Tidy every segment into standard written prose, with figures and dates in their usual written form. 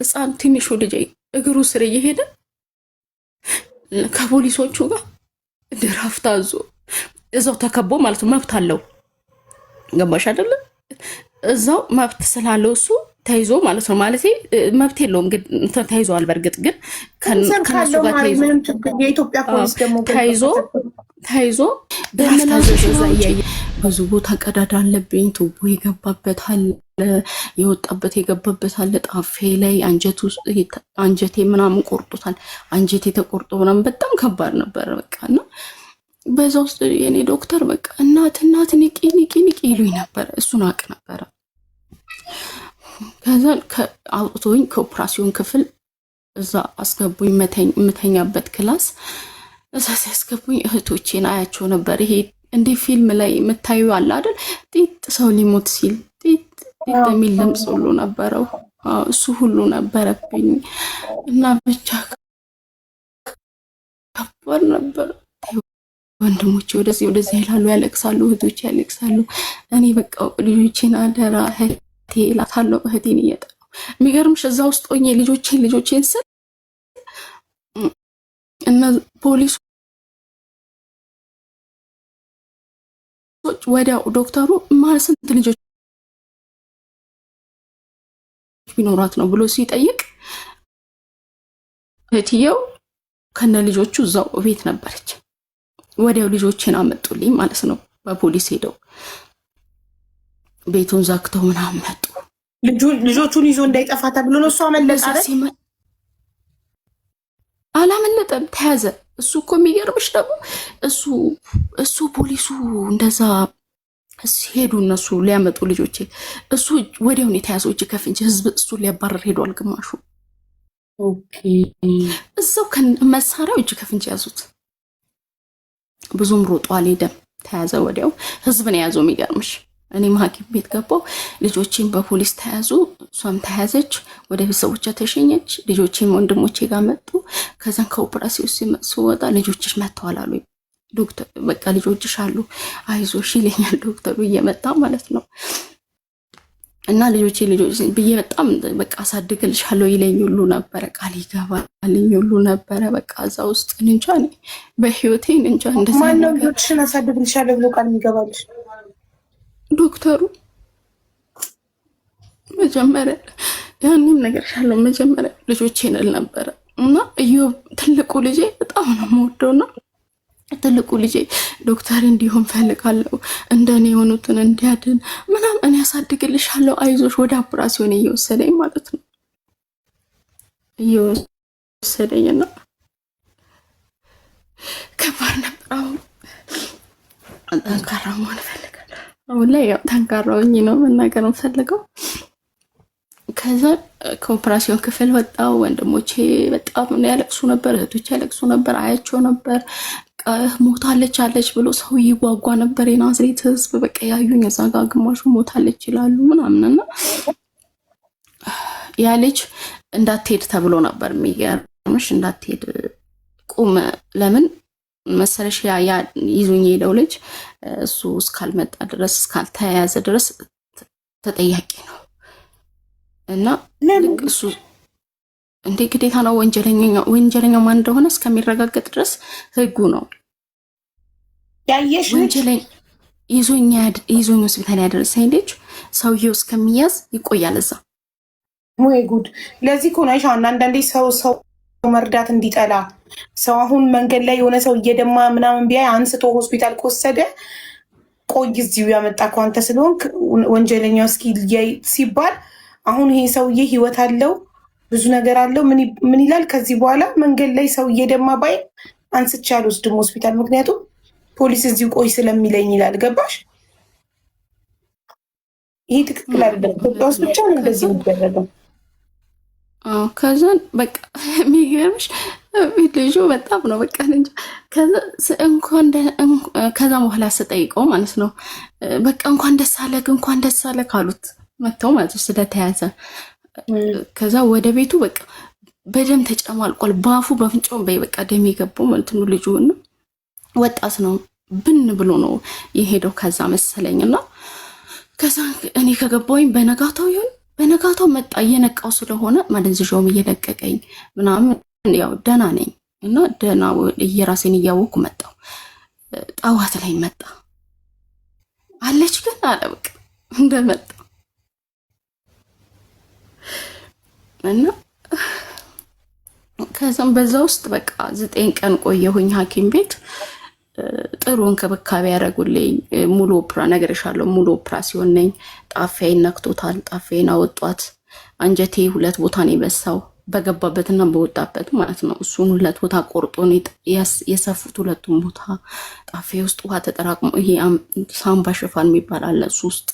ህፃን ትንሹ ልጅ እግሩ ስር እየሄደ ከፖሊሶቹ ጋር ድራፍት አዞ እዛው ተከቦ ማለት ነው። መብት አለው ገባሽ አይደለ? እዛው መብት ስላለው እሱ ተይዞ ማለት ነው። ማለት መብት የለውም ግን ተይዟል። በእርግጥ ግን ከነሱ ጋር የኢትዮጵያ ፖሊስ ደግሞ ተይዞ ድራፍት አዘዘ። እያየ ብዙ ቦታ ቀዳዳ አለብኝ፣ ቱቦ የገባበት አለ፣ የወጣበት የገባበት አለ፣ ጣፌ ላይ አንጀቴ ምናምን ቆርጦታል። አንጀቴ ተቆርጦ ምናምን በጣም ከባድ ነበረ። በቃ እና በዛ ውስጥ የኔ ዶክተር በቃ እናት ንቂ ይሉኝ ነበረ። እሱን አውቅ ነበረ። ከዛ አውጥቶኝ ከኦፕራሲዮን ክፍል እዛ አስገቡኝ። የምተኛበት ክላስ እዛ ሲያስገቡኝ እህቶቼን አያቸው ነበር። ይሄ እንደ ፊልም ላይ የምታዩ አለ አይደል? ጢጥ ሰው ሊሞት ሲል ጢጥ የሚል ድምፅ ሁሉ ነበረው። እሱ ሁሉ ነበረብኝ እና ብቻ ከባድ ነበር። ወንድሞቼ ወደዚህ ይላሉ፣ ያለቅሳሉ፣ እህቶቼ ያለቅሳሉ። እኔ በቃ ልጆቼን አደራ እህቴ እላታለሁ። እህቴን እየጠራሁ የሚገርምሽ እዛ ውስጥ ሆኜ ልጆቼን ስል እና ፖሊሱ ወዲያው ዶክተሩ ማለት ስንት ልጆች ቢኖራት ነው ብሎ ሲጠይቅ እህትየው ከነ ልጆቹ እዛው ቤት ነበረች። ወዲያው ልጆቼን አመጡልኝ ማለት ነው። በፖሊስ ሄደው ቤቱን ዘግተው ምናምን መጡ። ልጆቹን ይዞ እንዳይጠፋ ተብሎ ነው። እሱ አመለጠ። አላመለጠም፣ ተያዘ። እሱ እኮ የሚገርምሽ ደግሞ እሱ ፖሊሱ እንደዛ ሲሄዱ እነሱ ሊያመጡ ልጆቼ እሱ ወዲያውን የተያዘው እጅ ከፍንጅ ህዝብ እሱ ሊያባረር ሄዷል። ግማሹ እዛው ከመሳሪያው እጅ ከፍንጅ ያዙት። ብዙም ሮጦ አልሄደም፣ ተያዘ ወዲያው። ህዝብን የያዘው የሚገርምሽ። እኔም ሐኪም ቤት ገባው። ልጆቼን በፖሊስ ተያዙ፣ እሷም ተያዘች፣ ወደ ቤተሰቦቿ ተሸኘች። ልጆቼም ወንድሞቼ ጋር መጡ። ከዛን ከኦፕራሲዮን ስወጣ ልጆችሽ መጥተዋል አሉ ዶክተር። በቃ ልጆችሽ አሉ አይዞሽ ይለኛል ዶክተሩ እየመጣ ማለት ነው። እና ልጆች ብዬ በጣም በቃ አሳድግልሻለሁ ይለኝ ሁሉ ነበረ፣ ቃል ይገባልኝ ሁሉ ነበረ። በቃ እዛ ውስጥ እንጃ በህይወቴ እንጃ እንደዚህ ማነው ልጆችሽን አሳድግልሻለሁ ብሎ ቃል ይገባልሽ? ዶክተሩ መጀመሪያ ያንም ነገር ሻለው መጀመሪያ ልጆቼን እል ነበረ እና ትልቁ ልጄ በጣም ነው የምወደውና ትልቁ ልጄ ዶክተር እንዲሆን ፈልጋለሁ፣ እንደኔ የሆኑትን እንዲያድን ምናምን እኔ ያሳድግልሻለሁ አይዞሽ፣ ወደ ኦፕራሲዮን እየወሰደኝ ማለት ነው እየወሰደኝና ከባድ ነበር። አሁን ጠንካራ መሆን እፈልጋለሁ። አሁን ላይ ያው ጠንካራ ሆኜ ነው መናገር የምፈልገው። ከዛ ከኦፕራሲዮን ክፍል ወጣው። ወንድሞቼ በጣም ያለቅሱ ነበር፣ እህቶቼ ያለቅሱ ነበር፣ አያቸው ነበር። ሞታለች አለች ብሎ ሰው ይጓጓ ነበር። የናዝሬት ህዝብ በቃ ያዩኝ እዛ ጋር ግማሹ ሞታለች ይላሉ ምናምንና ያ ልጅ እንዳትሄድ ተብሎ ነበር። የሚገርምሽ እንዳትሄድ ቁም። ለምን መሰለሽ ያ ይዞኝ የሄደው ልጅ እሱ እስካልመጣ ድረስ እስካልተያያዘ ድረስ ተጠያቂ ነው እና እሱ እንዴ ግዴታ ነው ወንጀለኛው ማን እንደሆነ እስከሚረጋገጥ ድረስ ህጉ ነው። ያየሽ ወንጀለኛ ይዞኝ ሆስፒታል ያደረሰኝ ልጅ ሰውየው እስከሚያዝ ይቆያል እዛ። ወይ ጉድ! ለዚህ እኮ ነው አንዳንዴ ሰው መርዳት እንዲጠላ ሰው አሁን መንገድ ላይ የሆነ ሰው እየደማ ምናምን ቢያይ አንስቶ ሆስፒታል ከወሰደ ቆይ እዚሁ ያመጣ አንተ ስለሆንክ ወንጀለኛው እስኪ ሲባል አሁን ይሄ ሰውዬ ህይወት አለው ብዙ ነገር አለው። ምን ይላል? ከዚህ በኋላ መንገድ ላይ ሰው እየደማ ባይ አንስቼ አልወስድም ሆስፒታል፣ ምክንያቱም ፖሊስ እዚሁ ቆይ ስለሚለኝ ይላል። ገባሽ? ይሄ ትክክል አይደለም። ኢትዮጵያ ውስጥ ብቻ ነው እንደዚህ የሚደረገው። ከዛን በቃ የሚገርምሽ ልጁ በጣም ነው በቃ እንጃ። ከዛ በኋላ ስጠይቀው ማለት ነው በቃ እንኳን ደስ አለ ካሉት መተው ማለት ነው ስለተያዘ። ከዛ ወደ ቤቱ በቃ በደም ተጨማልቋል። ባፉ በፍንጫው በቃ ደም የገባው ማለት ነው። ልጁ እና ወጣት ነው ብን ብሎ ነው የሄደው ከዛ መሰለኝና ከዛ እኔ ከገባሁኝ በነጋታው ይሁን በነጋታው መጣ። እየነቃው ስለሆነ ማደንዘዣውም እየለቀቀኝ ምናምን ያው ደህና ነኝ እና ደህና እየራሴን እያወቅኩ መጣው። ጠዋት ላይ መጣ አለች ግን አለብቅ እንደመጣ እና ከዛም በዛ ውስጥ በቃ 9 ቀን ቆየሁኝ ሐኪም ቤት። ጥሩ እንክብካቤ ያደረጉልኝ። ሙሉ ኦፕራ ነገርሻለሁ። ሙሉ ኦፕራሲዮን ነኝ። ጣፊያዬን ነክቶታል። ጣፊያዬን አወጧት። አንጀቴ 2 ቦታ ነው የበሳው፣ በገባበትና በወጣበት ማለት ነው። እሱን 2 ቦታ ቆርጦ የሰፉት 2ቱም ቦታ። ጣፊያ ውስጥ ውሃ ተጠራቅሞ ይሄ ሳምባ ሽፋን የሚባል አለ እሱ ውስጥ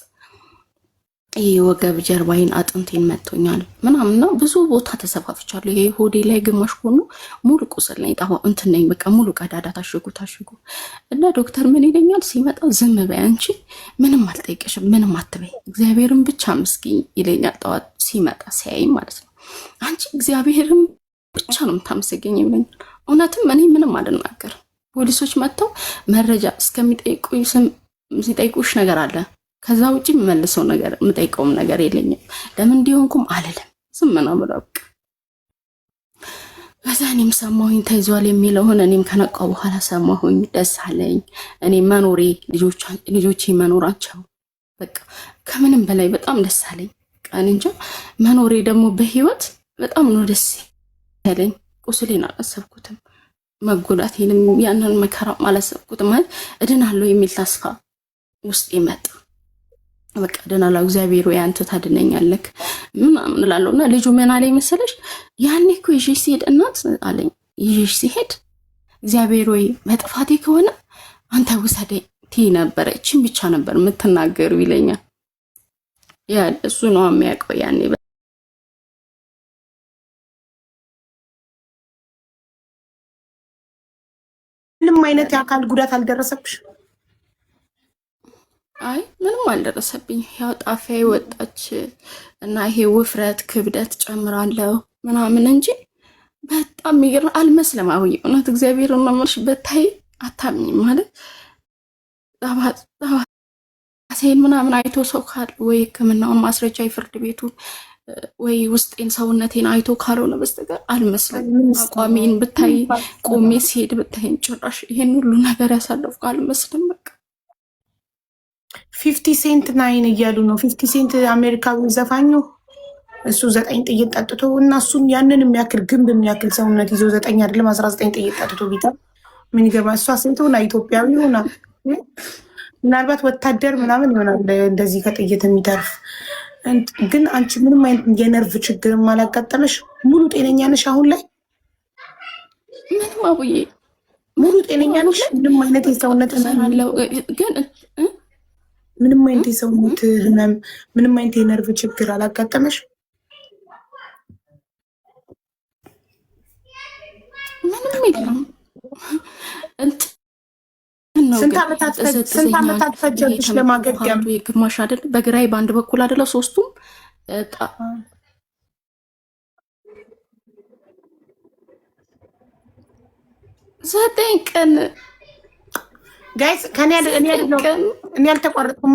ይሄ ወገብ ጀርባዬን አጥንቴን መቶኛል ምናምንና ብዙ ቦታ ተሰፋፍቻለሁ። ይሄ ሆዴ ላይ ግማሽ ሆኖ ሙሉ ቁስል ነኝ። ጣባ እንትን ነኝ በቃ ሙሉ ቀዳዳ ታሽጉ እና ዶክተር ምን ይለኛል ሲመጣ፣ ዝም በይ አንቺ ምንም አልጠይቅሽም፣ ምንም አትበይ፣ እግዚአብሔርን ብቻ መስጊኝ ይለኛል። ጠዋት ሲመጣ ሲያይ ማለት ነው። አንቺ እግዚአብሔርን ብቻ ነው የምታመሰገኝ ይለኛል። እውነትም እኔ ምንም አልናገር። ፖሊሶች መጥተው መረጃ እስከሚጠይቁኝ ሲጠይቁሽ ነገር አለ ከዛ ውጪ የምመልሰው ነገር የምጠይቀውም ነገር የለኝም። ለምን እንዲሆንኩም አልልም። ዝም ነው የምለው በቃ። ከዛ እኔም ሰማሁኝ ተይዟል የሚለውን እኔም ከነቃው በኋላ ሰማሁኝ። ደስ አለኝ። እኔ መኖሬ ልጆቼ መኖራቸው በቃ ከምንም በላይ በጣም ደስ አለኝ። ቀን እንጃ መኖሬ ደግሞ በህይወት በጣም ነው ደስ ያለኝ። ቁስሌን አላሰብኩትም፣ መጎዳቴንም ያንን መከራ አላሰብኩትም። ማለት እድናለሁ የሚል ተስፋ ውስጥ ይመጣ በቃ ደህና እግዚአብሔር ወይ አንተ ታድነኛለህ ምናምን እላለሁ። እና ልጁ ምን አለኝ መሰለሽ፣ ያኔ እኮ ይዤሽ ሲሄድ እናት አለኝ፣ ይዤሽ ሲሄድ እግዚአብሔር ወይ መጥፋቴ ከሆነ አንተ ውሰደኝ ትይ ነበረ፣ እቺን ብቻ ነበር የምትናገሩ ይለኛል። ያ እሱ ነው የሚያውቀው ያኔ። ምንም አይነት የአካል ጉዳት አልደረሰብሽ? አይ ምንም አልደረሰብኝ። ያው ጣፊያ ወጣች እና ይሄ ውፍረት ክብደት ጨምራለሁ ምናምን እንጂ በጣም ይገርም አልመስለም። አሁን እውነት እግዚአብሔር ነው ማለት በታይ አታምኝም ማለት ጣፋሴን ምናምን አይቶ ሰው ካል ወይ ሕክምናውን ማስረጃ የፍርድ ቤቱ ወይ ውስጤን ሰውነቴን አይቶ ካልሆነ በስተቀር አልመስለም። አቋሜን ብታይ ቆሜ ሲሄድ ብታይን ጭራሽ ይሄን ሁሉ ነገር ያሳለፍኩ አልመስልም በቃ 50 ሴንት 9 እያሉ ነው። 50 ሴንት አሜሪካዊ ዘፋኙ እሱ 9 ጥይት ጠጥቶ እና እሱን ያንን የሚያክል ግንብ የሚያክል ሰውነት ይዞ 9 አይደለም 19 ጥይት ጠጥቶ ቢታ ምን ይገባ? እሷ ሴት ሆና ኢትዮጵያዊ ሆና ምናልባት ወታደር ምናምን ይሆናል እንደዚህ ከጥይት የሚተርፍ። ግን አንቺ ምንም አይነት የነርቭ ችግርም አላጋጠመሽ? ሙሉ ጤነኛ ነሽ አሁን ላይ? ምንም አቡዬ ሙሉ ጤነኛ ነሽ? ምንም አይነት የሰውነት ግን ምንም አይነት የሰውነት ህመም፣ ምንም አይነት የነርቭ ችግር አላጋጠመሽ? ምንም የለም። ስንት ዓመታት ፈጀብሽ ለማገገም? ግማሽ አይደል በግራይ በአንድ በኩል አይደለ ሶስቱም 9 ቀን ጋይስ እኔ አልተቋረጥኩም።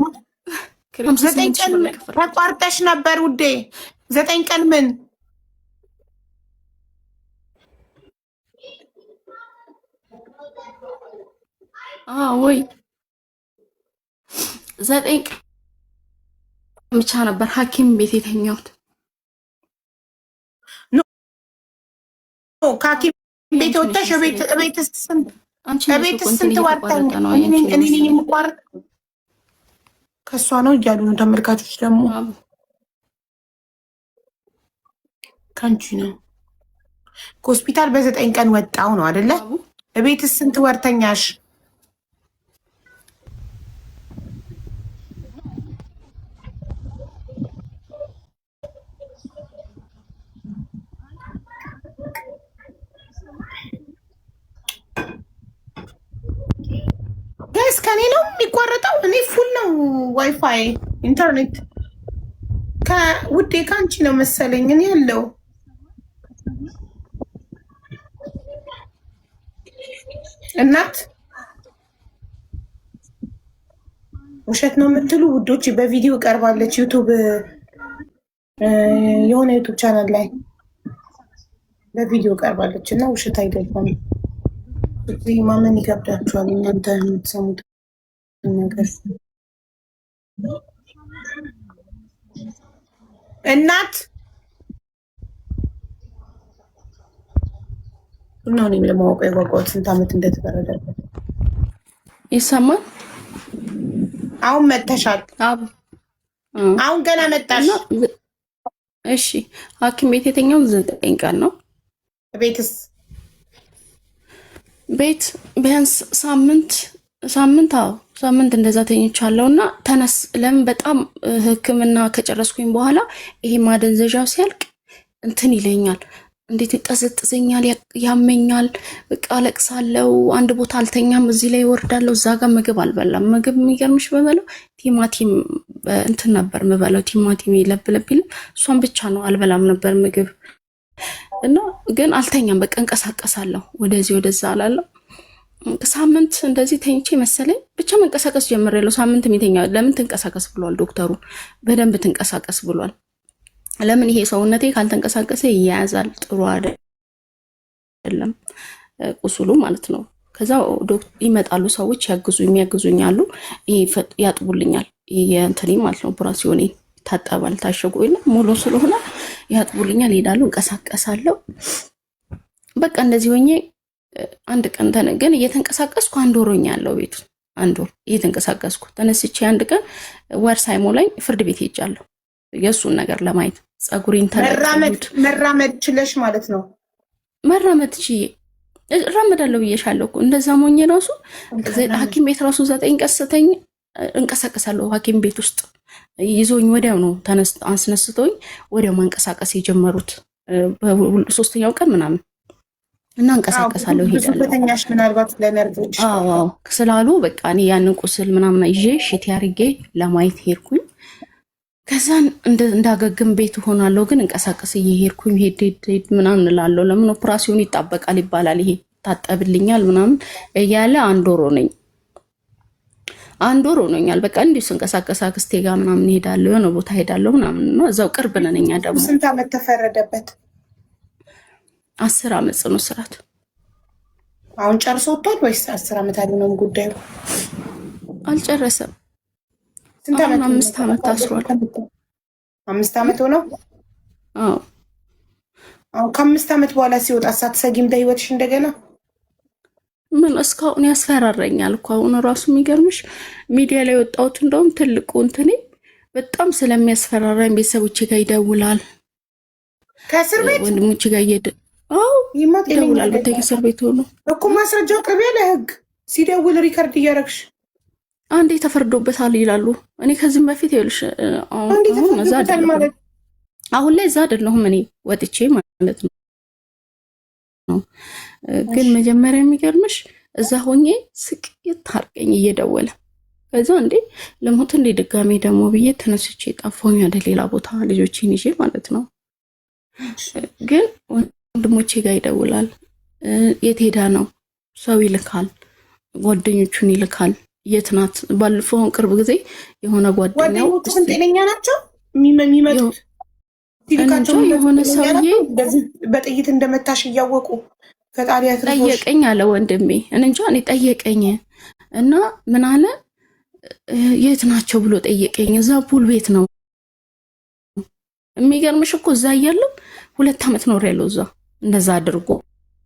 9 ቀን ተቋርጠሽ ነበር ውዴ። 9 ቀን ምን ወይ 9 ቀን ብቻ ነበር ሐኪም ቤት የተኛሁት። ከሐኪም ቤት ወጥተሽ ቤት ስንት ዋርተኝ እኔ የምቋረጥ ከእሷ ነው እያሉ ነው ተመልካቾች። ደግሞ ከአንቺ ነው። ከሆስፒታል በ9 ቀን ወጣው ነው አደለ? ቤት ስንት ወርተኛሽ? ከኔ ነው የሚቋረጠው። እኔ ፉል ነው ዋይፋይ ኢንተርኔት። ከውዴ ከአንቺ ነው መሰለኝ እኔ ያለው እናት ውሸት ነው የምትሉ ውዶች፣ በቪዲዮ ቀርባለች ዩቱብ የሆነ ዩቱብ ቻናል ላይ በቪዲዮ ቀርባለች እና ውሸት አይደለም። እዚህ ማመን ይከብዳችኋል እናንተ የምትሰሙት ነገር። እናት እና እኔም ለማወቅ የጓጓሁት ስንት ዓመት እንደተፈረደበት ይሰማል። አሁን መተሻል። አሁን ገና መጣሽ። እሺ ሐኪም ቤት የተኛው 9 ቀን ነው። ቤትስ? ቤት ቢያንስ ሳምንት እንደዛ ተኝቻለሁ። እና ተነስ ለምን በጣም ሕክምና ከጨረስኩኝ በኋላ ይሄ ማደንዘዣው ሲያልቅ እንትን ይለኛል፣ እንዴት ይጠዘጥዘኛል፣ ያመኛል፣ በቃ አለቅሳለሁ። አንድ ቦታ አልተኛም፣ እዚህ ላይ ወርዳለሁ፣ እዛ ጋር ምግብ አልበላም። ምግብ የሚገርምሽ በበለው ቲማቲም እንትን ነበር ምበለው፣ ቲማቲም ይለብለብ ይል እሷን ብቻ ነው አልበላም ነበር ምግብ። እና ግን አልተኛም፣ በቃ እንቀሳቀሳለሁ፣ ወደዚህ ወደዛ አላለሁ። ሳምንት እንደዚህ ተኝቼ መሰለኝ ብቻ መንቀሳቀስ ጀምሬያለሁ። ሳምንት የሚተኛ ለምን ትንቀሳቀስ ብሏል ዶክተሩ፣ በደንብ ትንቀሳቀስ ብሏል። ለምን ይሄ ሰውነቴ ካልተንቀሳቀሰ ይያያዛል፣ ጥሩ አይደለም ቁስሉ ማለት ነው። ከዛ ይመጣሉ ሰዎች የሚያግዙኛሉ፣ ያጥቡልኛል። የእንትኔ ማለት ነው ኦፕራሲዮኔ ይታጠባል፣ ታሸጉ የለም ሙሉ ስለሆነ ያጥቡልኛል፣ ሄዳሉ፣ እንቀሳቀሳለሁ። በቃ እንደዚህ ሆኜ አንድ ቀን ግን እየተንቀሳቀስኩ 1 ወር ሆኛለሁ ቤቱ። 1 ወር እየተንቀሳቀስኩ ተነስቼ አንድ ቀን ወር ሳይሞላኝ ፍርድ ቤት ሄጃለሁ የእሱን ነገር ለማየት። ጸጉሬን መራመድ ችለሽ ማለት ነው? መራመድ ችዬ እራመዳለሁ ብዬሻለሁ እኮ። እንደዛ ሞኝ ራሱ ሐኪም ቤት ራሱ 9 ቀን ስተኝ እንቀሳቀሳለሁ። ሐኪም ቤት ውስጥ ይዞኝ ወዲያው ነው አስነስተውኝ ወዲያው ማንቀሳቀስ የጀመሩት 3ኛው ቀን ምናምን እና እንቀሳቀሳለሁ ሄዳለሁ። ምናልባት ለነርቮች ስላሉ በቃ እኔ ያንን ቁስል ምናምን ይዤ ሽቲ አድርጌ ለማየት ሄድኩኝ። ከዛን እንዳገግም ቤት ሆናለሁ። ግን እንቀሳቀስ እየሄድኩኝ ሄድ ምናምን እላለሁ። ለምን ኦፕራሲዮን ይጣበቃል ይባላል፣ ይሄ ታጠብልኛል ምናምን እያለ 1 ወር ሆነኝ። 1 ወር ሆኖኛል። በቃ እንዲሁ ስንቀሳቀስ አክስቴ ጋር ምናምን ሄዳለሁ፣ የሆነ ቦታ ሄዳለሁ ምናምን ነው። እዛው ቅርብ ነን እኛ ደግሞ። ስንት ዓመት ተፈረደበት? 10 ዓመት ጽኑ እስራት። አሁን ጨርሶ ወጥቷል ወይስ 10 ዓመት አልሆነም ጉዳዩ? አልጨረሰም። ስንት ዓመት? 5 ዓመት ታስሯል። 5 ዓመት ሆነው? አዎ። አሁን ከ5 ዓመት በኋላ ሲወጣ ሳትሰጊም በህይወትሽ እንደገና? ምን እስካሁን ያስፈራረኛል እኮ። አሁን ራሱ የሚገርምሽ ሚዲያ ላይ ወጣሁት። እንደውም ትልቁ እንትኔ በጣም ስለሚያስፈራራኝ ቤተሰቦቼ ጋር ይደውላል። ከእስር ቤት ወንድሞቼ ጋር ይደውላል። ብታይ ከእስር ቤት ሆኖ እኮ ማስረጃው ቅርብ ያለ ህግ ሲደውል ሪከርድ እያደረግሽ አንዴ ተፈርዶበታል ይላሉ። እኔ ከዚህም በፊት ይኸውልሽ አሁን ላይ እዛ አይደለሁም እኔ ወጥቼ ማለት ነው። ግን መጀመሪያ የሚገርምሽ እዛ ሆኜ ስቅይት አድርገኝ እየደወለ ከዛ እንዴ ለሞት እንዴ ድጋሜ ደግሞ ብዬ ተነስቼ ጠፋሁኝ ወደ ሌላ ቦታ ልጆቼን ይዤ ማለት ነው። ግን ወንድሞቼ ጋር ይደውላል። የት ሄዳ ነው ሰው ይልካል፣ ጓደኞቹን ይልካል። የት ናት? ባለፈው ቅርብ ጊዜ የሆነ ጓደኛው ጤነኛ ናቸው የሚመጡት ሲልካቸው የሆነ ሰውዬ በጥይት እንደመታሽ እያወቁ ፈጣሪ ጠየቀኝ አለ ወንድሜ። እንጃ እኔ ጠየቀኝ እና ምን አለ የት ናቸው ብሎ ጠየቀኝ። እዛ ፑል ቤት ነው። የሚገርምሽ እኮ እዛ እያለሁ 2 ዓመት ኖሬያለሁ እዛ እንደዛ አድርጎ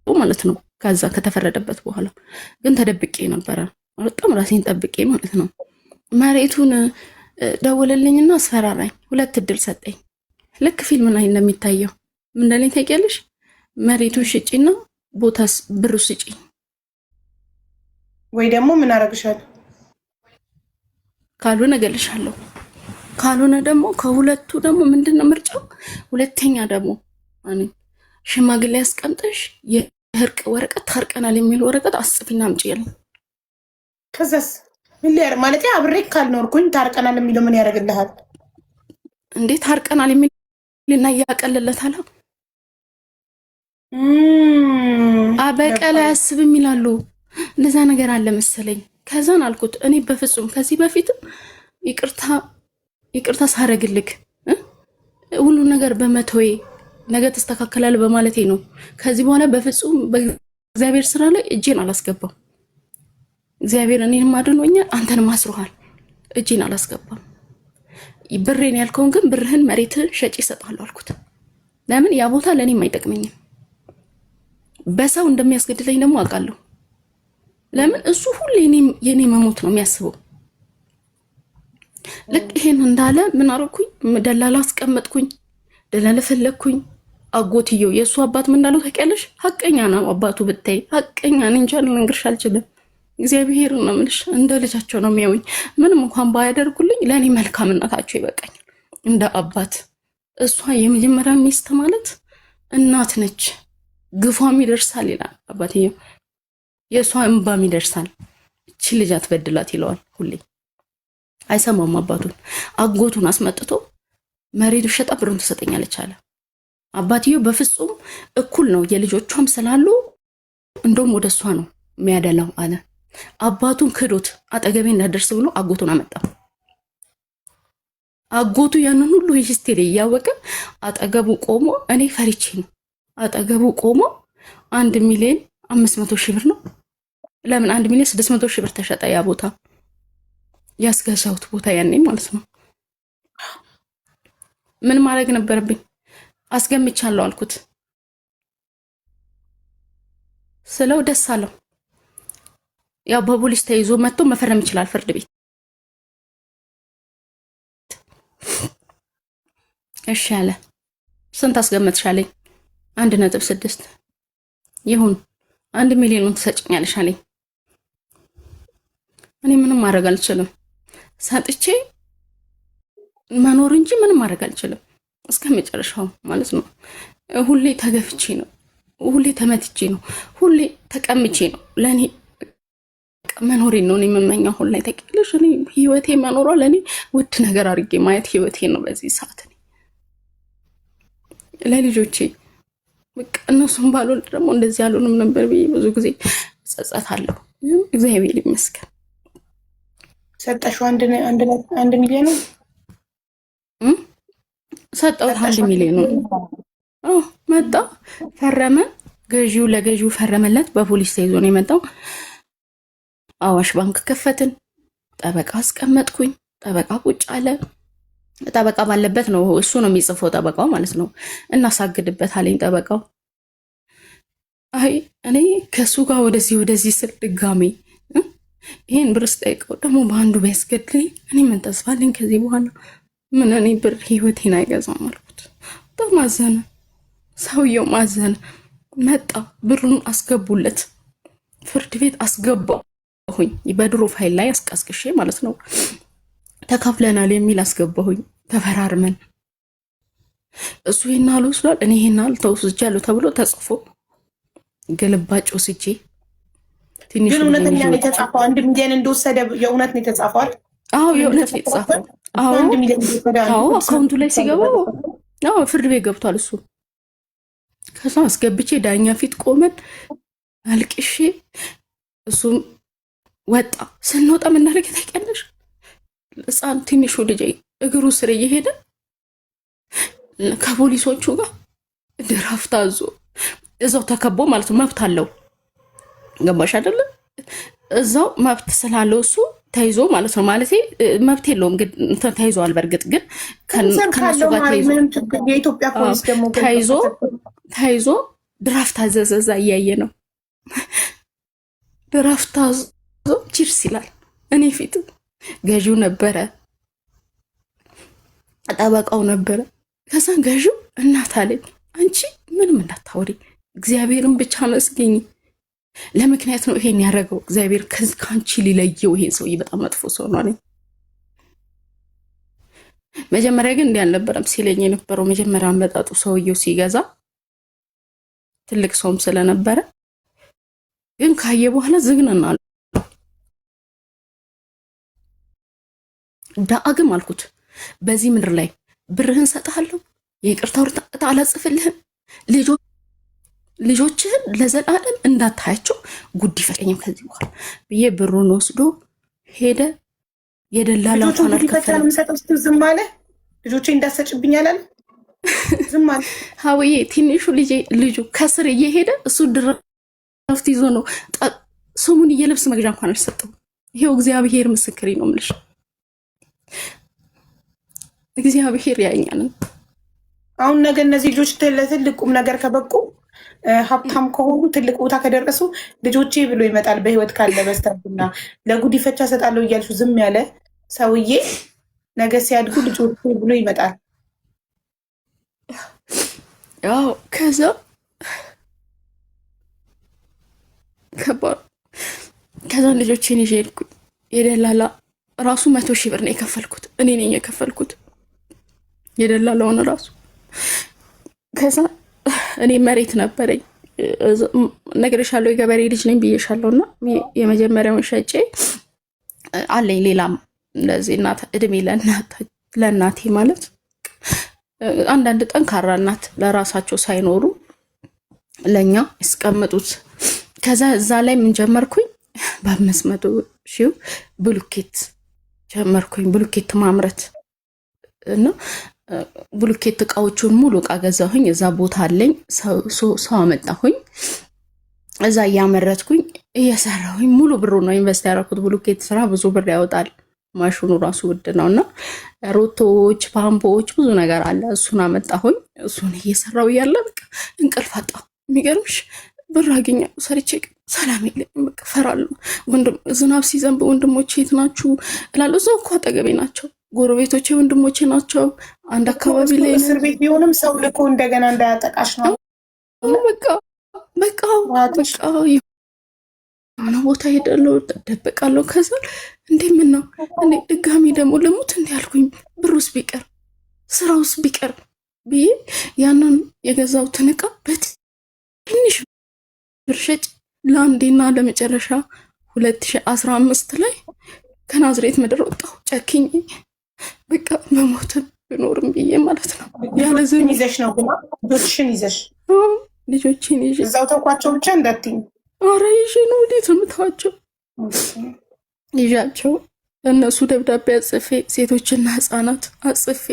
ማለት ነው። ከዛ ከተፈረደበት በኋላ ግን ተደብቄ ነበረ፣ በጣም ራሴን ጠብቄ ማለት ነው። መሬቱን ደወለልኝና አስፈራራኝ። 2 እድል ሰጠኝ። ልክ ፊልም ላይ እንደሚታየው ምን እንደለኝ ታውቂያለሽ? መሬቱን ሽጪና ቦታስ ብሩ ስጪ ወይ ደግሞ ምን አረግሻለሁ፣ ካልሆነ እገልሻለሁ፣ ካልሆነ ደግሞ ከሁለቱ ደግሞ ምንድነው ምርጫው? ሁለተኛ ደግሞ ሽማግሌ ያስቀምጠሽ የእርቅ ወረቀት ታርቀናል የሚል ወረቀት አስጽፊና አምጪ ያለኝ። ከዛስ ምን ሊያር ማለት አብሬ ካልኖርኩኝ ታርቀናል የሚለው ምን ያደርግልሃል እንዴ? ታርቀናል የሚልና ያቀልለታል። በቀል አያስብም ይላሉ። እንደዛ ነገር አለ መሰለኝ። ከዛን አልኩት እኔ በፍጹም ከዚህ በፊትም ይቅርታ ሳረግልክ ሁሉ ነገር በመተዌ ነገ ተስተካከላል በማለቴ ነው። ከዚህ በኋላ በፍጹም በእግዚአብሔር ስራ ላይ እጄን አላስገባም። እግዚአብሔር እኔንም አድኖኛል፣ አንተንም አስሮሃል። እጄን አላስገባም። ብሬን ያልከውን ግን ብርህን መሬትህን ሸጬ እሰጥሃለሁ አልኩት። ለምን ያ ቦታ ለእኔም አይጠቅመኝም። በሰው እንደሚያስገድለኝ ደግሞ አውቃለሁ። ለምን እሱ ሁሌ የኔ መሞት ነው የሚያስበው። ልክ ይሄን እንዳለ ምን አደረኩኝ? ደላላ አስቀመጥኩኝ፣ ደላላ ፈለግኩኝ። አጎትየው የእሱ አባት ምን እንዳለው ታውቂያለሽ? ሀቀኛ ነው አባቱ ብታይ፣ ሀቀኛ ነኝ እንጂ ልነግርሽ አልችልም። እግዚአብሔር ነው የምልሽ፣ እንደ ልጃቸው ነው የሚያዩኝ። ምንም እንኳን ባያደርጉልኝ ለእኔ መልካምነታቸው ይበቃኛል እንደ አባት። እሷ የመጀመሪያ ሚስት ማለት እናት ነች። ግፏም ይደርሳል ይላል አባትየው፣ የእሷ እንባም ይደርሳል። እቺ ልጅ አትበድላት ይለዋል ሁሌ። አይሰማም አባቱን። አጎቱን አስመጥቶ መሬቱ ሸጣ ብሩን ትሰጠኛለች አለ። አባትየው በፍጹም እኩል ነው የልጆቿም ስላሉ እንደውም ወደ እሷ ነው የሚያደላው አለ። አባቱን ክዶት አጠገቤ እንዳደርስ ብሎ አጎቱን አመጣ። አጎቱ ያንን ሁሉ ሂስቴሪ እያወቀ አጠገቡ ቆሞ እኔ ፈሪቼ ነው አጠገቡ ቆሞ 1,500,000 ብር ነው። ለምን 1,600,000 ብር ተሸጠ ያ ቦታ፣ ያስገዛሁት ቦታ ያኔ ማለት ነው። ምን ማድረግ ነበረብኝ? አስገምቻለሁ አልኩት ስለው ደስ አለው። ያው በፖሊስ ተይዞ መጥቶ መፈረም ይችላል ፍርድ ቤት። እሺ አለ። ስንት አስገመትሻለኝ? 1.6 ይሁን 1 ሚሊዮን ትሰጭኛለሽ አለኝ። እኔ ምንም ማድረግ አልችልም፣ ሰጥቼ መኖር እንጂ ምንም ማድረግ አልችልም እስከ መጨረሻው ማለት ነው። ሁሌ ተገፍቼ ነው፣ ሁሌ ተመትቼ ነው፣ ሁሌ ተቀምቼ ነው። ለእኔ መኖሬ ነው የምመኘው። ሁሌ ተቀለሽ እኔ ህይወቴ መኖሯ ለእኔ ውድ ነገር አድርጌ ማየት ህይወቴ ነው በዚህ ሰዓት። ለልጆቼ በቃ እነሱም ባልወልድ ደግሞ እንደዚህ ያሉንም ነበር ብዬ ብዙ ጊዜ ጸጸታለሁ። እግዚአብሔር ይመስገን። ሰጠሽው 1 ሚሊዮን ሰጠሁት። 1 ሚሊዮን መጣ፣ ፈረመ። ገዢው ለገዢው ፈረመለት። በፖሊስ ተይዞ ነው የመጣው። አዋሽ ባንክ ከፈትን። ጠበቃ አስቀመጥኩኝ። ጠበቃ ቁጭ አለ። ጠበቃ ባለበት ነው እሱ ነው የሚጽፈው፣ ጠበቃው ማለት ነው። እናሳግድበት አለኝ ጠበቃው። አይ እኔ ከሱ ጋር ወደዚህ ስል ድጋሜ ይሄን ብር ስጠይቀው ደግሞ በአንዱ ቢያስገድልኝ እኔ ምን ተስፋ አለኝ ከዚህ በኋላ? ምን እኔ ብር ህይወቴን አይገዛም አልኩት። በጣም አዘነ፣ ሰውየው ማዘነ። መጣ፣ ብሩን አስገቡለት። ፍርድ ቤት አስገባሁኝ። በድሮ ፋይል ላይ አስቀስቅሼ ማለት ነው። ተካፍለናል የሚል አስገባሁኝ። ተፈራርመን እሱ ይሄን አሉ ስሏል፣ እኔ ይሄን አሉ ተወስጃለሁ ተብሎ ተጽፎ ግልባጭ ወስጄ ትንሽ ግን እውነተኛ ነው የተጻፈው። 1 ሚሊዮን እንደወሰደ የእውነት ነው የተጻፈው አይደል? አዎ የእውነት ነው የተጻፈው። አዎ አካውንቱ ላይ ሲገባ አዎ ፍርድ ቤት ገብቷል እሱ። ከዛ አስገብቼ ዳኛ ፊት ቆመን አልቅሼ እሱም ወጣ። ስንወጣ ምናደርግ ታውቂያለሽ? ህፃን ትንሹ ልጅ እግሩ ስር እየሄደ ከፖሊሶቹ ጋር ድራፍት አዞ እዛው ተከቦ ማለት ነው። መብት አለው፣ ገባሽ አይደለም? እዛው መብት ስላለው እሱ ተይዞ ማለት ነው። ማለት መብት የለውም ግን ተይዟል። በእርግጥ ግን ከነሱ ጋር የኢትዮጵያ ፖሊስ ደግሞ ተይዞ ድራፍት አዘዘ። እዛ እያየ ነው ድራፍት አዞ ቺርስ ይላል እኔ ፊት። ገዢው ነበረ፣ ጠበቃው ነበረ። ከዛ ገዢው እናት አለኝ፣ አንቺ ምንም እንዳታወሪ እግዚአብሔርን ብቻ መስገኝ። ለምክንያት ነው ይሄን ያደረገው እግዚአብሔር ከአንቺ ሊለየው። ይሄን ሰውዬ በጣም መጥፎ ሰው ነው አለኝ። መጀመሪያ ግን እንዲህ አልነበረም ሲለኝ የነበረው። መጀመሪያ አመጣጡ ሰውየው ሲገዛ ትልቅ ሰውም ስለነበረ ግን ካየ በኋላ ዝግነና ዳግም አልኩት፣ በዚህ ምድር ላይ ብርህን ሰጥሃለሁ፣ የይቅርታ ወረቀት አላጽፍልህም፣ ልጆችህን ለዘላለም እንዳታያቸው ጉድ ይፈቀኝም ከዚህ በኋላ ብዬ ብሩን ወስዶ ሄደ። የደላላውን አልከፈለም። ዝም አለ። ልጆቼ እንዳሰጭብኝ አላለ። ዝም አለ። ሀውዬ ትንሹ ልጁ ከስር እየሄደ እሱ ድረፍት ይዞ ነው ስሙን የልብስ መግዣ እንኳን አልሰጠው። ይሄው እግዚአብሔር ምስክሬ ነው የምልሽ። እግዚአብሔር ያኛል። አሁን ነገ እነዚህ ልጆች ለትልቅ ቁም ነገር ከበቁ ሀብታም ከሆኑ ትልቅ ቦታ ከደረሱ ልጆቼ ብሎ ይመጣል። በህይወት ካለ በስተርና ለጉዲፈቻ እሰጣለሁ እያልሹ ዝም ያለ ሰውዬ ነገ ሲያድጉ ልጆቼ ብሎ ይመጣል። ያው ከዛ ከባድ ከዛ ልጆቼን ይዤ ሄድኩኝ። የደላላ ራሱ 100,000 ብር ነው የከፈልኩት። እኔ ነኝ የከፈልኩት የደላላውን ራሱ። ከዛ እኔ መሬት ነበረኝ ነግሬሻለሁ፣ የገበሬ ልጅ ነኝ ብዬሻለሁ። እና የመጀመሪያውን ሸጬ አለኝ ሌላም እንደዚህ እናት እድሜ ለእናቴ ማለት አንዳንድ ጠንካራ እናት ለራሳቸው ሳይኖሩ ለኛ ያስቀምጡት። ከዛ እዛ ላይ ምን ጀመርኩኝ? በ500,000 ብሉኬት ጀመርኩኝ፣ ብሉኬት ማምረት እና ብሉኬት እቃዎቹን ሙሉ እቃ ገዛሁኝ። እዛ ቦታ አለኝ፣ ሰው አመጣሁኝ። እዛ እያመረትኩኝ እየሰራሁኝ ሙሉ ብሩ ነው ኢንቨስት ያደረኩት። ብሉኬት ስራ ብዙ ብር ያወጣል። ማሽኑ ራሱ ውድ ነው እና ሮቶዎች፣ ፓምፖች ብዙ ነገር አለ። እሱን አመጣሁኝ። እሱን እየሰራው እያለ በቃ እንቅልፍ አጣሁ። የሚገርምሽ ብር አገኛለሁ ሰርቼ ሰላም የለኝም። በቃ ፈራለሁ። ዝናብ ሲዘንብ ወንድሞቼ የት ናችሁ እላለሁ። እዛው እኮ አጠገቤ ናቸው፣ ጎረቤቶቼ ወንድሞቼ ናቸው። አንድ አካባቢ ላይ እስር ቤት ቢሆንም ሰው ልኮ እንደገና እንዳያጠቃሽ ነው። በቃ የሆነ ቦታ ሄዳለሁ፣ ደበቃለሁ። ከዛ እንዴ ምን ነው እኔ ድጋሚ ደግሞ ልሙት እንዲ ያልኩኝ፣ ብሩስ ቢቀር ስራውስ ቢቀር ብዬ ያንን የገዛሁትን ዕቃ በትንሽ ብር ሸጬ ለአንዴና ለመጨረሻ 2015 ላይ ከናዝሬት ምድር ወጣሁ። ጨክኝ በቃ መሞትም ብኖርም ብዬ ማለት ነው። ያለዝን ይዘሽ ነው ግን ልጆችሽን ይዘሽ ልጆችን ይዤ እዛው ተውኳቸው ብቻ እንዳትኝ። ኧረ ይዤ ነው ወዴት የምተዋቸው? ይዣቸው እነሱ ደብዳቤ አጽፌ ሴቶችና ህፃናት አጽፌ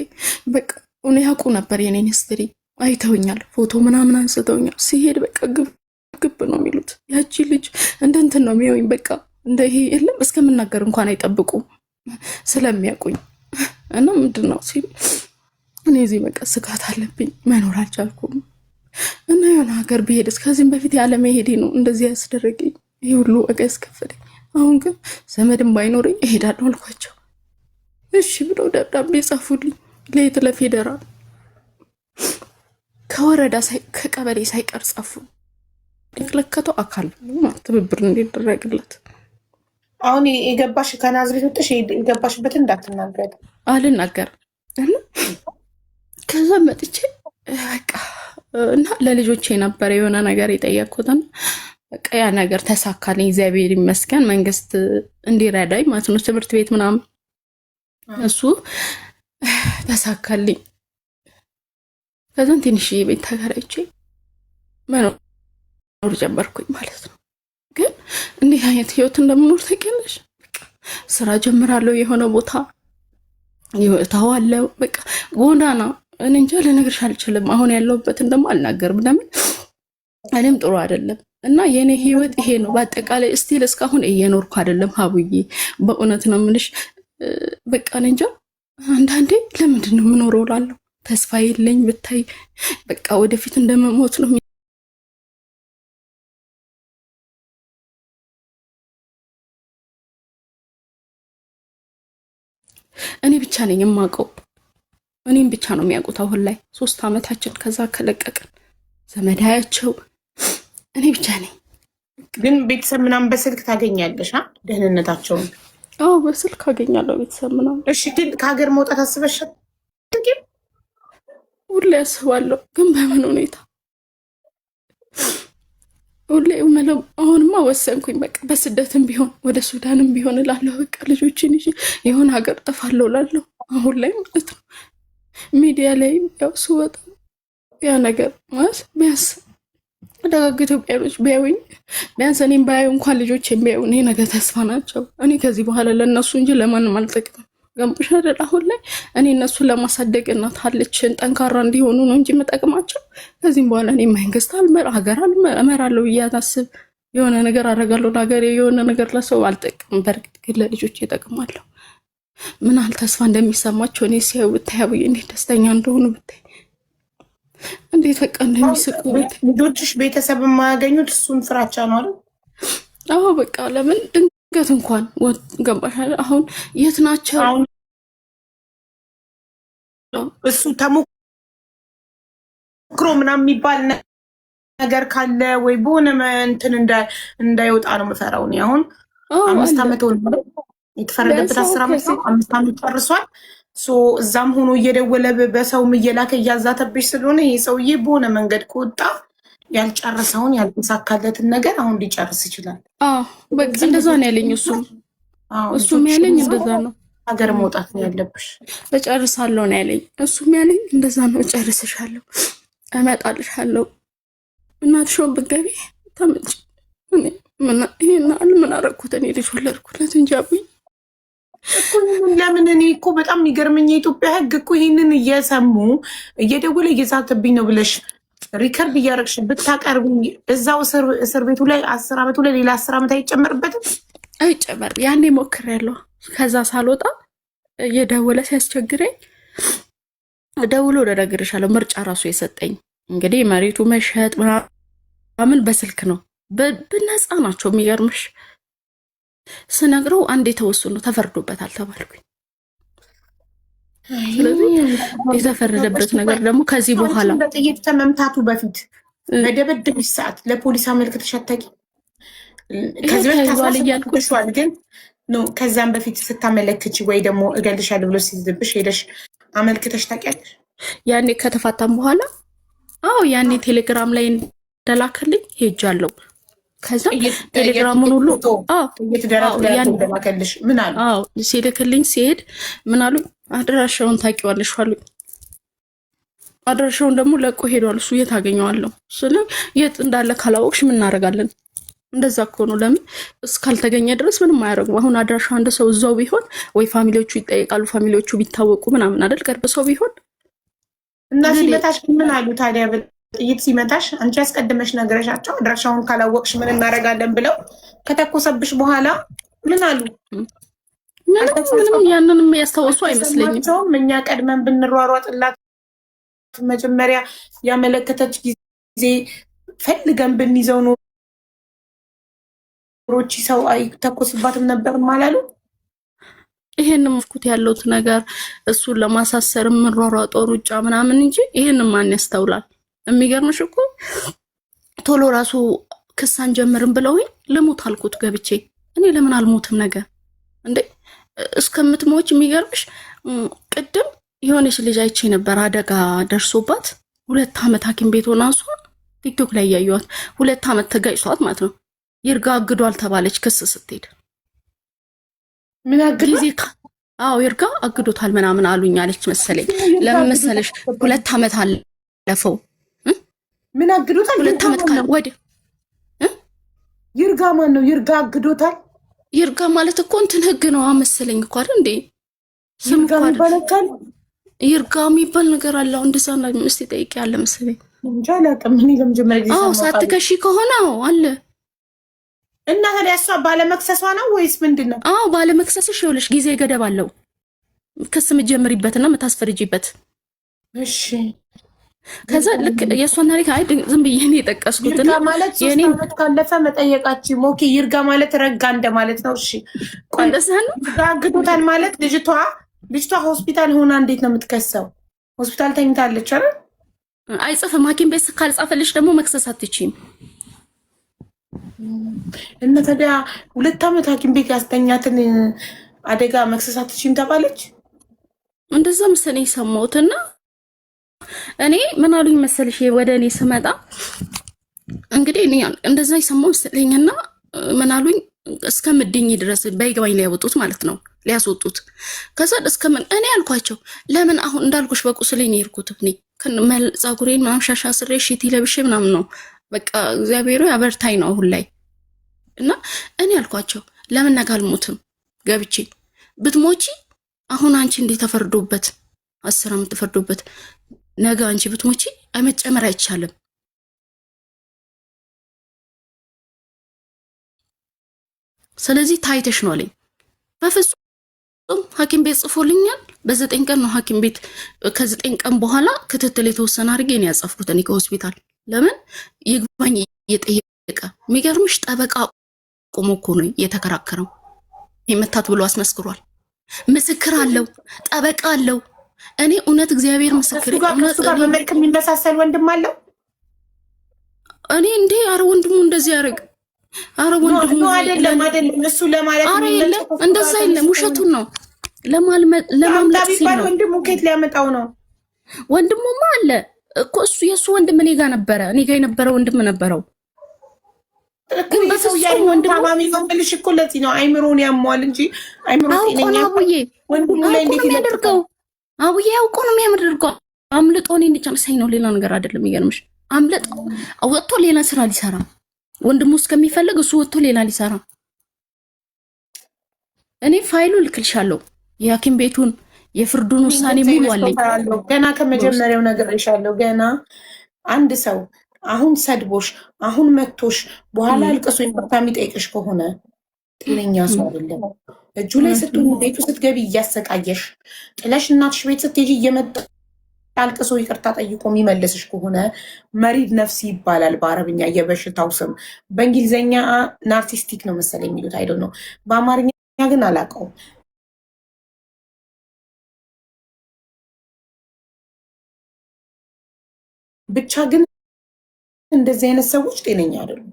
በቃ እኔ ያውቁ ነበር የኔን ሂስትሪ አይተውኛል። ፎቶ ምናምን አንስተውኛል። ሲሄድ በቃ ግብ ነው የሚሉት። ያቺ ልጅ እንደ እንትን ነው የሚሆኝ። በቃ እንደ ይሄ የለም እስከምናገር እንኳን አይጠብቁም ስለሚያውቁኝ። እና ምንድን ነው ሲሉ እኔ እዚህ በቃ ስጋት አለብኝ፣ መኖር አልቻልኩም። እና የሆነ ሀገር ብሄድስ ከዚህም በፊት ያለ መሄዴ ነው እንደዚህ ያስደረገኝ፣ ይህ ሁሉ ዋጋ ያስከፈለኝ። አሁን ግን ዘመድም ባይኖረኝ እሄዳለሁ አልኳቸው። እሺ ብለው ደብዳቤ ጻፉልኝ ለየት ለፌደራል ከወረዳ ከቀበሌ ሳይቀር ጻፉ። ለከተው አካል ትብብር እንዲደረግለት። አሁን የገባሽ ከናዝሬት ወጥሽ የገባሽበትን እንዳትናገር። አልናገርም። እና ከዛ መጥቼ በቃ እና ለልጆቼ ነበር የሆነ ነገር የጠየቅኩትና በቃ ያ ነገር ተሳካልኝ፣ እግዚአብሔር ይመስገን። መንግስት እንዲረዳኝ ማለት ነው፣ ትምህርት ቤት ምናምን እሱ ተሳካልኝ። ከዛን ትንሽዬ ቤት ተከራይቼ መኖር ጀመርኩኝ ማለት ነው። ግን እንዴት አይነት ህይወት እንደምኖር ታውቂያለሽ? በቃ ስራ ጀምራለሁ፣ የሆነ ቦታ እተዋለሁ። በቃ ጎዳና እኔ እንጃ ልነግርሽ አልችልም። አሁን ያለሁበትን ደግሞ አልናገርም፣ ለምን እኔም ጥሩ አይደለም። እና የኔ ህይወት ይሄ ነው በአጠቃላይ። እስቲል እስካሁን እየኖርኩ አይደለም ሀቡዬ፣ በእውነት ነው የምልሽ። በቃ እኔ እንጃ አንዳንዴ ለምንድን ነው የምኖረው እላለሁ። ተስፋ የለኝ ብታይ፣ በቃ ወደፊት እንደመሞት ነው። እኔ ብቻ ነኝ የማውቀው፣ እኔም ብቻ ነው የሚያውቁት። አሁን ላይ 3 ዓመታችን ከዛ ከለቀቅን ዘመዳያቸው እኔ ብቻ ነኝ። ግን ቤተሰብ ምናምን በስልክ ታገኛለሽ ደህንነታቸውን? አዎ በስልክ አገኛለሁ ቤተሰብ ምናምን። እሺ ግን ከሀገር መውጣት አስበሻል? ሁሌ ያስባለሁ፣ ግን በምን ሁኔታ ሁሌ ምለው። አሁንማ ወሰንኩኝ፣ በቃ በስደትም ቢሆን ወደ ሱዳንም ቢሆን እላለሁ። በቃ ልጆችን ይዤ የሆነ ሀገር ጠፋለሁ እላለሁ። አሁን ላይ ማለት ነው ሚዲያ ላይ ያው ስወጣ ያ ነገር ማለት ቢያንስ ደጋግ ኢትዮጵያኖች ቢያዩኝ፣ ቢያንስ እኔም ባያዩ እንኳን ልጆች የሚያዩ እኔ ነገ ተስፋ ናቸው። እኔ ከዚህ በኋላ ለእነሱ እንጂ ለማንም አልጠቅምም። ገንብሽ አይደል? አሁን ላይ እኔ እነሱን ለማሳደግ እናት አለችን ጠንካራ እንዲሆኑ ነው እንጂ የምጠቅማቸው። ከዚህም በኋላ እኔ መንግስት ሀገር እመራለሁ ብዬ አታስብ። የሆነ ነገር አደርጋለሁ ለሀገሬ፣ የሆነ ነገር ለሰው አልጠቅም። በእርግጥ ግን ለልጆች እጠቅማለሁ። ምን ያህል ተስፋ እንደሚሰማቸው እኔ ሲያዩ ብታይ፣ አብዬ እንዴት ደስተኛ እንደሆኑ ብታይ፣ እንዴት በቃ እንደሚስቁ ብታይ። ልጆችሽ ቤተሰብ የማያገኙት እሱን ፍራቻ ነው አይደል? አዎ በቃ ለምን ድንገት እንኳን ገባሽ አሁን የት ናቸው? እሱ ተሞክሮ ምናምን የሚባል ነገር ካለ ወይ በሆነ እንትን እንዳይወጣ ነው የምፈራው እኔ። አሁን 5 ዓመት ሆነ የተፈረደበት 10 ዓመት ነው። 5 ዓመት ጨርሷል። እዛም ሆኖ እየደወለ በሰውም እየላከ እያዛተብሽ ስለሆነ ይሄ ሰውዬ በሆነ መንገድ ከወጣ ያልጨረሰውን ያልተሳካለትን ነገር አሁን ሊጨርስ ይችላል። በቃ እንደዛ ነው ያለኝ። እሱም ያለኝ እንደዛ ነው። ሀገር መውጣት ነው ያለብሽ። እጨርሳለሁ ነው ያለኝ። እሱም ያለኝ እንደዛ ነው። እጨርስሻለሁ፣ እመጣልሻለሁ። እናትሽን ብትገቢ ተመጭ። ይሄን ምን አደረኩት? እኔ ልጅ ወለድኩለት እንጂ አብዬ ለምን? እኔ እኮ በጣም የሚገርመኝ የኢትዮጵያ ሕግ እኮ ይህንን እየሰሙ እየደወለ እየዛተብኝ ነው ብለሽ ሪከርድ እያደረግሽ ብታቀርቡ እዛው እስር ቤቱ ላይ 10 ዓመቱ ላይ ሌላ 10 ዓመት አይጨመርበትም? አይጨመር። ያኔ ሞክሬያለሁ። ከዛ ሳልወጣ እየደወለ ሲያስቸግረኝ ደውሎ እነግርሻለሁ ምርጫ ራሱ የሰጠኝ እንግዲህ መሬቱ መሸጥ ምናምን በስልክ ነው። በነፃ ናቸው። የሚገርምሽ ስነግረው አንድ የተወሰኑ ተፈርዶበታል ተባልኩኝ። ስለዚህ የተፈረደበት ነገር ደግሞ ከዚህ በኋላ በጥይት ከመምታቱ በፊት በደበደብሽ ሰዓት ለፖሊስ አመልክተሽ አታውቂም? ከዚህ በፊት ታስዋል ግን ከዛም በፊት ስታመለክች ወይ ደግሞ እገልሻለሁ ብሎ ሲዝብሽ ሄደሽ አመልክተሽ ታውቂያለሽ? ያኔ ከተፋታም በኋላ ያኔ ቴሌግራም ላይ እንደላከልኝ ሄጃለሁ። ከዛ ቴሌግራሙን ሁሉ እንደላከልሽ ምን አሉ? ሲልክልኝ ሲሄድ ምን አሉ? አድራሻውን ታውቂዋለሽ አሉኝ። አድራሻውን ደግሞ ለቆ ሄዷል። እሱ የት አገኘዋለሁ? የት እንዳለ ካላወቅሽ ምን እናደርጋለን? እንደዛ እኮ ነው። ለምን እስካልተገኘ ድረስ ምንም አያደርጉም። አሁን አድራሻ አንድ ሰው እዛው ቢሆን ወይ ፋሚሊዎቹ ይጠይቃሉ፣ ፋሚሊዎቹ ቢታወቁ ምናምን አይደል? ቅርብ ሰው ቢሆን እና ሲመታሽ ምን አሉ ታዲያ? ጥይት ሲመታሽ አንቺ ያስቀድመሽ ነገረሻቸው አድራሻውን ካላወቅሽ ምን እናደርጋለን ብለው ከተኮሰብሽ በኋላ ምን አሉ? ምንም ያንንም ያስታወሱ አይመስለኝም። እኛ ቀድመን ብንሯሯጥላት መጀመሪያ ያመለከተች ጊዜ ፈልገን ብንይዘው ኖሮች ሰው አይተኮስባትም ነበር አላሉ? ይሄንን መፍኩት ያለውት ነገር እሱን ለማሳሰር የምንሯሯጠው ሩጫ ምናምን እንጂ ይሄንን ማን ያስተውላል? የሚገርምሽ እኮ ቶሎ ራሱ ክስ አንጀምርም ብለውኝ ልሙት አልኩት ገብቼ። እኔ ለምን አልሞትም ነገር እንዴ እስከምትሞች። የሚገርምሽ ቅድም የሆነች ልጅ አይቼ ነበር አደጋ ደርሶባት 2 ዓመት ሐኪም ቤት ሆና እሷ ቲክቶክ ላይ ያዩዋት 2 ዓመት ተጋጭቷት ማለት ነው። ይርጋ አግዷል ተባለች ክስ ስትሄድ ምን አግዶ? ይርጋ አግዶታል ምናምን አሉኝ አለች መሰለኝ። ለምን መሰለሽ 2 ዓመት አለፈው። ምን አግዶታል? 2 ዓመት ካለ ወደ ይርጋ ማን ነው? ይርጋ አግዶታል? ይርጋ ማለት እኮ እንትን ህግ ነው መሰለኝ እኮ አይደል እንዴ? ይርጋ ይባላል። ይርጋ የሚባል ነገር አለ። እንደዛ ነው እስቲ ጠይቂ ያለ መሰለኝ እንጃ አላውቅም። እኔ ለመጀመሪያ ጊዜ ሳትከሺ ከሆነ አለ እና ታዲያ እሷ ባለመክሰሷ ነው ወይስ ምንድን ነው? ባለመክሰስሽ ይኸውልሽ ጊዜ ገደብ አለው ክስ የምትጀምሪበትና የምታስፈርጂበት። እሺ ከዛ ልክ የእሷን ታሪክ ዝም ብዬ እኔ የጠቀስኩት ይርጋ ማለት 3 ዓመት ካለፈ መጠየቃችን ኦኬ። ይርጋ ማለት ረጋ እንደማለት ነው። እሺ እንደዛ ነው። አግዶታል ማለት ልጅቷ ሆስፒታል ሆና እንዴት ነው የምትከሰው? ሆስፒታል ተኝታለች አይደል? አይጽፍም። ሐኪም ቤት ካልጻፈልሽ ደግሞ መክሰስ አትችይም። እና ታዲያ 2 ዓመት ሐኪም ቤት ያስተኛትን አደጋ መክሰስ አትችይም ተባለች። እንደዛ መሰለኝ ሰማሁትና እኔ ምን አሉኝ መሰልሽ ወደ እኔ ስመጣ እንግዲህ እኔ እንደዛ ይሰማው መሰለኝና ምን አሉኝ እስከምድኝ ድረስ በይግባኝ ሊያወጡት ማለት ነው ሊያስወጡት። ከዛ እስከምን እኔ አልኳቸው ለምን አሁን እንዳልኩሽ በቁስሌ ነው የሄድኩት። እኔ ፀጉሬን ምናምን ሻሻ ስሬ ሽቲ ለብሼ ምናምን ነው በቃ እግዚአብሔሩ ያበርታኝ ነው አሁን ላይ። እና እኔ አልኳቸው ለምን ነገ አልሞትም ገብቼ ብትሞቺ አሁን አንቺ እንዴ ተፈርዶበት 10 ዓመት ተፈርዶበት ነገ አንቺ ብትሞቺ መጨመር አይቻልም። ስለዚህ ታይተሽ ነው አለኝ። በፍጹም ሐኪም ቤት ጽፎልኛል። በ9 ቀን ነው ሐኪም ቤት ከ9 ቀን በኋላ ክትትል የተወሰነ አድርጌ ነው ያጻፍኩት እኔ ከሆስፒታል። ለምን ይግባኝ እየጠየቀ የሚገርምሽ ጠበቃ ቆሞ እኮ ነው የተከራከረው። ይመታት ብሎ አስመስክሯል። ምስክር አለው፣ ጠበቃ አለው። እኔ እውነት እግዚአብሔር ምስክር እሱ ጋር በመልክ የሚመሳሰል ወንድም አለው። እኔ እንዴ አረ ወንድሙ እንደዚህ ያደርግ አረ ወንድሙ አይደለም እሱ ለማለት እንደዛ የለም፣ ውሸቱን ነው ለማምለጥ ሲል ነው። ወንድሙ ከየት ሊያመጣው ነው? ወንድሙማ አለ እኮ እሱ የሱ ወንድም እኔ ጋር ነበረ። እኔ ጋር የነበረ ወንድም ነበረው። ግን በፍጹም ወንድሙ ታማሚ ነው ብልሽ እኮ ለዚህ ነው አይምሮን ያሟል እንጂ አይምሮ ጤነኛ አቡዬ ወንድሙ ላይ እንዴት ያደርገው? አቡዬ አውቆ ነው የሚያደርገው። አምልጦ እኔ እንዲጨርሰኝ ነው፣ ሌላ ነገር አይደለም። ይገርምሽ አምልጦ ወጥቶ ሌላ ስራ ሊሰራ ወንድሙ እስከሚፈልግ እሱ ወጥቶ ሌላ ሊሰራ። እኔ ፋይሉ ልክልሻለሁ፣ የሐኪም ቤቱን የፍርዱን ውሳኔ ሙሉ አለኝ። ገና ከመጀመሪያው ነገር ይሻለው። ገና አንድ ሰው አሁን ሰድቦሽ አሁን መቶሽ በኋላ አልቅሶ ይመጣ የሚጠይቅሽ ከሆነ ጤነኛ ሰው አይደለም። እጁ ላይ ስትሆን ቤቱ ስትገቢ እያሰቃየሽ ጥለሽ እናትሽ ቤት ስትሄጂ እየመጣ አልቅሶ ይቅርታ ጠይቆ የሚመልስሽ ከሆነ መሪድ ነፍሲ ይባላል በአረብኛ የበሽታው ስም። በእንግሊዝኛ ናርሲስቲክ ነው መሰለኝ የሚሉት አይደል ነው። በአማርኛ ግን አላውቀውም። ብቻ ግን እንደዚህ አይነት ሰዎች ጤነኛ አይደሉም።